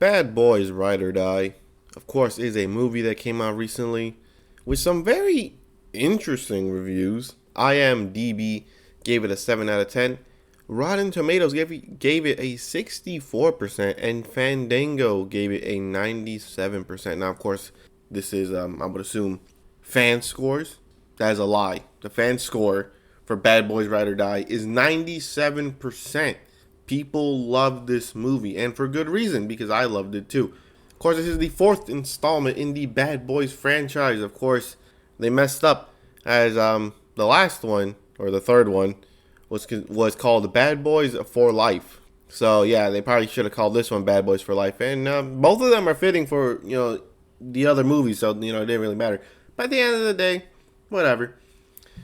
Bad Boys Ride or Die, of course, is a movie that came out recently with some very interesting reviews. IMDb gave it a 7 out of 10. Rotten Tomatoes gave it a 64%, and Fandango gave it a 97%. Now, of course, this is, I would assume, fan scores. That is a lie. The fan score for Bad Boys Ride or Die is 97%. People love this movie, and for good reason, because I loved it too. Of course, this is the fourth installment in the Bad Boys franchise. Of course, they messed up as the last one, or the third one, was called Bad Boys for Life. So yeah, they probably should have called this one Bad Boys for Life. And both of them are fitting for the other movies, so it didn't really matter. But at the end of the day, whatever.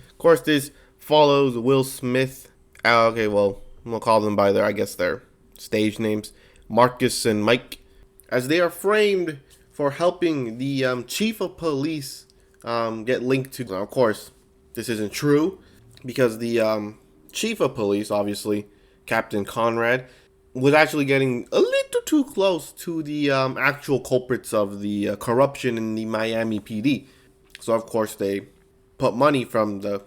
Of course, this follows Will Smith. Okay, well, we'll call them by their stage names, Marcus and Mike, as they are framed for helping the chief of police get linked to. Now, of course, this isn't true because the chief of police, obviously Captain Conrad, was actually getting a little too close to the actual culprits of the corruption in the Miami PD. So, of course, they put money from the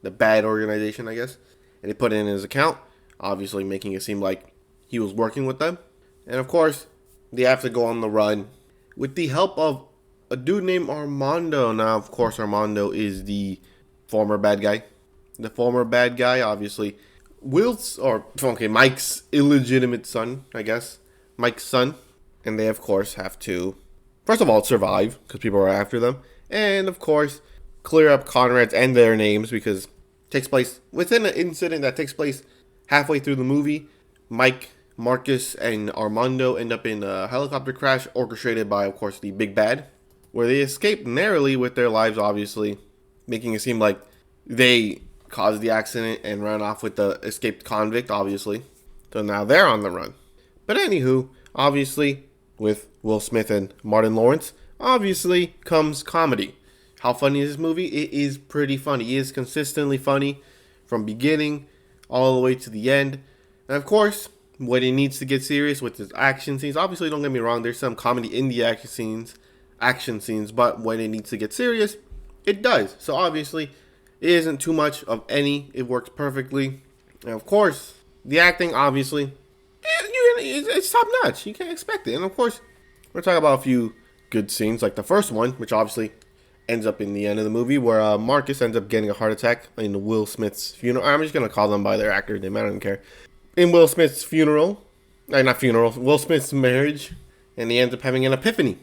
bad organization, I guess, and they put it in his account, obviously making it seem like he was working with them. And of course, they have to go on the run with the help of a dude named Armando. Now, of course, Armando is the former bad guy. The former bad guy, obviously, Mike's illegitimate son, I guess. Mike's son. And they, of course, have to, first of all, survive, because people are after them. And, of course, clear up Conrad's and their names, because it takes place within an incident that takes place halfway through the movie. Mike, Marcus, and Armando end up in a helicopter crash orchestrated by, of course, the big bad, where they escape narrowly with their lives, obviously, making it seem like they caused the accident and ran off with the escaped convict, obviously. So now they're on the run. But anywho, obviously, with Will Smith and Martin Lawrence, obviously comes comedy. How funny is this movie? It is pretty funny. It is consistently funny from beginning all the way to the end. And of course, when it needs to get serious with its action scenes, obviously don't get me wrong, there's some comedy in the action scenes, but when it needs to get serious, it does. So obviously, it isn't too much of any. It works perfectly. And of course, the acting, obviously, it's top notch. You can't expect it. And of course, we're talking about a few good scenes, like the first one, which obviously ends up in the end of the movie, where Marcus ends up getting a heart attack in Will Smith's funeral. I'm just going to call them by their actor name. I don't care. In Will Smith's Will Smith's marriage. And he ends up having an epiphany.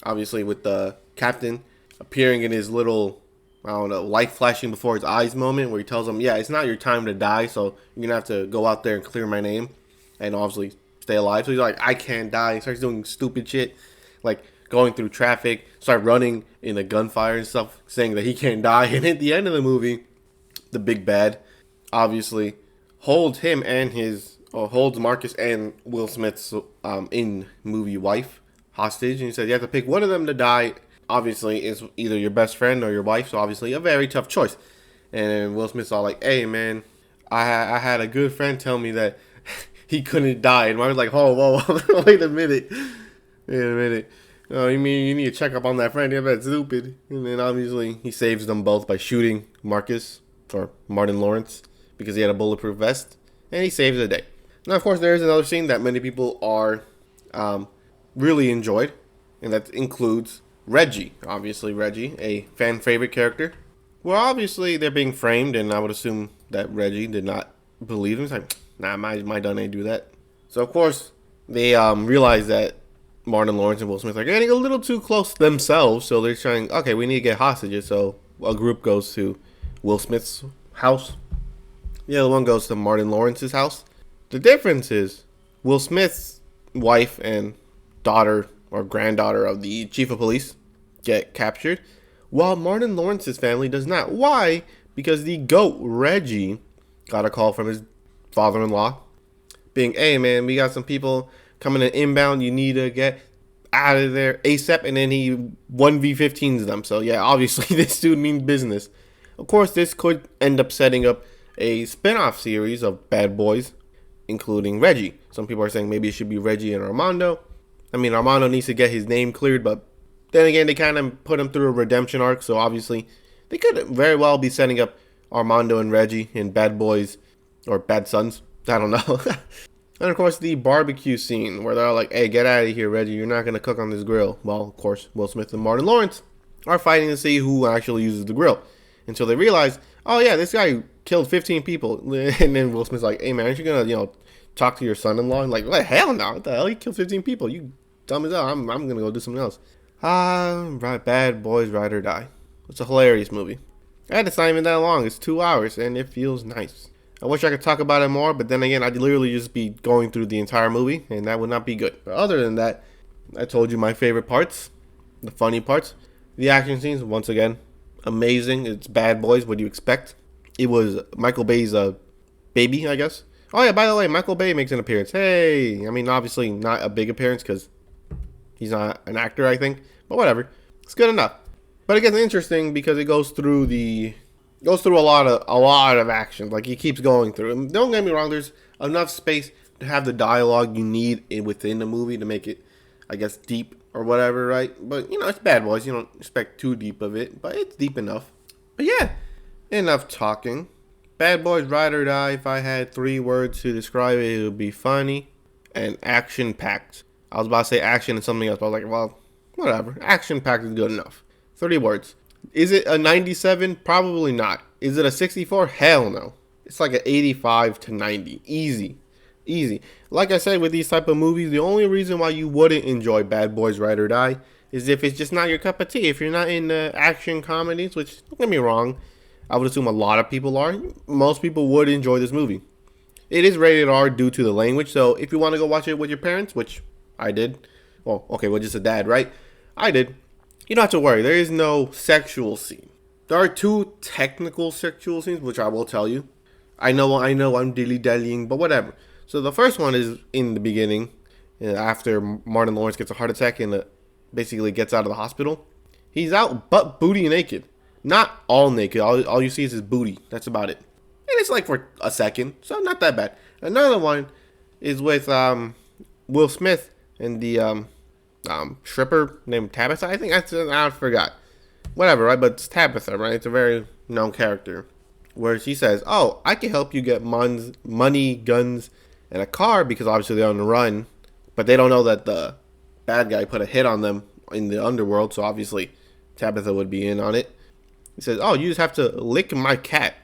Obviously, with the captain appearing in his little, light flashing before his eyes moment, where he tells him, yeah, it's not your time to die, so you're going to have to go out there and clear my name. And obviously stay alive. So he's like, I can't die. He starts doing stupid shit, like going through traffic, start running in the gunfire and stuff, saying that he can't die. And at the end of the movie, the big bad obviously holds Marcus and Will Smith's in movie wife hostage, and he says you have to pick one of them to die. Obviously, it's either your best friend or your wife, so obviously a very tough choice. And Will Smith's all like, hey man, I had a good friend tell me that he couldn't die. And I was like, whoa, wait a minute. Oh, you mean you need to check up on that friend? Yeah, that's stupid. And then obviously he saves them both by shooting Marcus, or Martin Lawrence, because he had a bulletproof vest. And he saves the day. Now, of course, there is another scene that many people are really enjoyed. And that includes Reggie. Obviously, Reggie, a fan favorite character. Well, obviously, they're being framed. And I would assume that Reggie did not believe him. He's like, nah, my done ain't do that. So, of course, they realize that Martin Lawrence and Will Smith are getting a little too close themselves. So they're trying, okay, we need to get hostages. So a group goes to Will Smith's house. The other one goes to Martin Lawrence's house. The difference is Will Smith's wife and daughter or granddaughter of the chief of police get captured, while Martin Lawrence's family does not. Why? Because the GOAT, Reggie, got a call from his father-in-law being, hey man, we got some people coming in inbound, you need to get out of there ASAP, and then he 1v15s them. So yeah, obviously this dude means business. Of course, this could end up setting up a spin-off series of Bad Boys, including Reggie. Some people are saying maybe it should be Reggie and Armando. I mean, Armando needs to get hhis name cleared, but then again, they kind of put him through a redemption arc, so obviously they could very well be setting up Armando and Reggie in Bad Boys or Bad Sons. I don't know. And of course, the barbecue scene where they're all like, "Hey, get out of here, Reggie. You're not going to cook on this grill." Well, of course, Will Smith and Martin Lawrence are fighting to see who actually uses the grill. Until they realize, oh yeah, this guy killed 15 people. And then Will Smith's like, "Hey man, aren't you going to, talk to your son-in-law?" And like, what, hell no. What the hell? He killed 15 people. You dumb as hell. I'm going to go do something else. Right, Bad Boys Ride or Die. It's a hilarious movie. And it's not even that long. It's 2 hours, and it feels nice. I wish I could talk about it more, but then again, I'd literally just be going through the entire movie, and that would not be good. But other than that, I told you my favorite parts, the funny parts. The action scenes, once again, amazing. It's Bad Boys, what do you expect? It was Michael Bay's baby, I guess. Oh yeah, by the way, Michael Bay makes an appearance. Hey! I mean, obviously not a big appearance, because he's not an actor, I think. But whatever. It's good enough. But it gets interesting because it goes through a lot of action. Like, he keeps going through. And don't get me wrong, there's enough space to have the dialogue you need within the movie to make it, I guess, deep or whatever, right? But, it's Bad Boys. You don't expect too deep of it, but it's deep enough. But yeah, enough talking. Bad Boys Ride or Die, if I had 3 words to describe it, it would be funny and action-packed. I was about to say action and something else, but I was like, well, whatever. Action-packed is good enough. 30 words. Is it a 97? Probably not. Is it a 64? Hell no. It's like an 85 to 90. Easy. Like I said, with these type of movies, the only reason why you wouldn't enjoy Bad Boys Ride or Die is if it's just not your cup of tea. If you're not into action comedies, which, don't get me wrong, I would assume a lot of people are. Most people would enjoy this movie. It is rated R due to the language, so if you want to go watch it with your parents, which I did. Well, okay, well, just a dad, right? I did. You don't have to worry. There is no sexual scene. There are 2 technical sexual scenes, which I will tell you. I know I'm dilly-dallying, but whatever. So the first one is in the beginning, after Martin Lawrence gets a heart attack and basically gets out of the hospital. He's out butt booty naked. Not all naked. All you see is his booty. That's about it. And it's like for a second, so not that bad. Another one is with Will Smith and the stripper named Tabitha. I think I forgot. Whatever, right? But it's Tabitha, right? It's a very known character. Where she says, "Oh, I can help you get money, guns, and a car," because obviously they're on the run. But they don't know that the bad guy put a hit on them in the underworld. So obviously Tabitha would be in on it. He says, "Oh, you just have to lick my cat."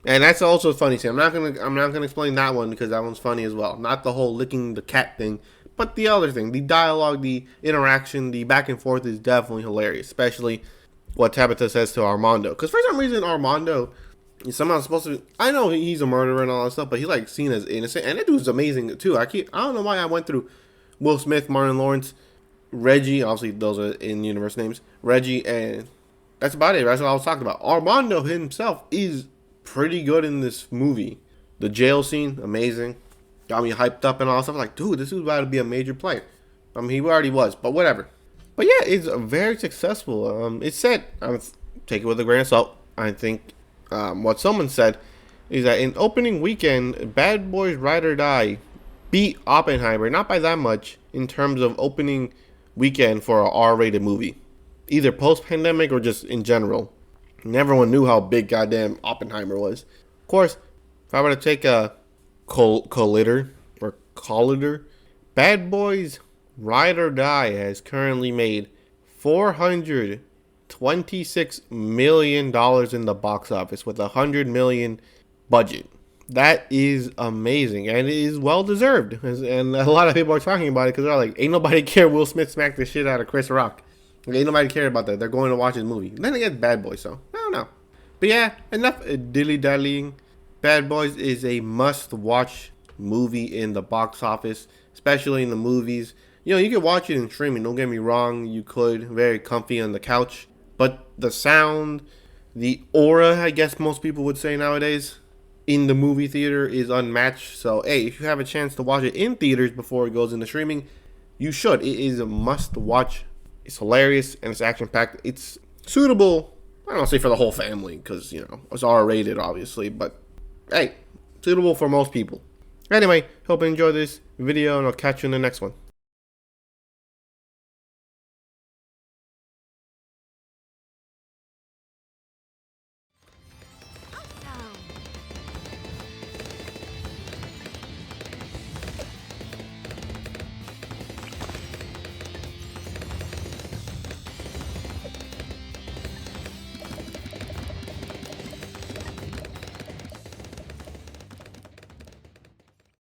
And that's also a funny scene. I'm not gonna explain that one because that one's funny as well. Not the whole licking the cat thing, but the other thing, the dialogue, the interaction, the back and forth is definitely hilarious, especially what Tabitha says to Armando. Because for some reason, Armando is somehow supposed to. I know he's a murderer and all that stuff, but he's like seen as innocent, and that dude's amazing too. I don't know why I went through Will Smith, Martin Lawrence, Reggie. Obviously, those are in-universe names. Reggie, and that's about it. That's what I was talking about. Armando himself is pretty good in this movie. The jail scene, amazing. Got me hyped up and all that stuff. Like, dude, this is about to be a major player. I mean, he already was, but whatever. But yeah, it's very successful. It's said, take it with a grain of salt. I think what someone said is that in opening weekend, Bad Boys Ride or Die beat Oppenheimer, not by that much, in terms of opening weekend for an R-rated movie. Either post-pandemic or just in general. And everyone knew how big goddamn Oppenheimer was. Of course, if I were to take a collider, Bad Boys Ride or Die has currently made $426 million in the box office with $100 million budget. That is amazing, and it is well deserved. And a lot of people are talking about it because they're like, ain't nobody care Will Smith smacked the shit out of Chris Rock. Like, ain't nobody care about that. They're going to watch his movie. And then again, Bad Boys, so I don't know. But yeah, enough dilly-dallying. Bad Boys is a must-watch movie in the box office, especially in the movies. You know, you can watch it in streaming, don't get me wrong. You could, very comfy on the couch. But the sound, the aura, I guess most people would say nowadays, in the movie theater is unmatched. So, hey, if you have a chance to watch it in theaters before it goes into streaming, you should. It is a must-watch. It's hilarious, and it's action-packed. It's suitable, I don't want to say for the whole family, because, you know, it's R-rated, obviously. But, hey, suitable for most people. Anyway, hope you enjoyed this video, and I'll catch you in the next one.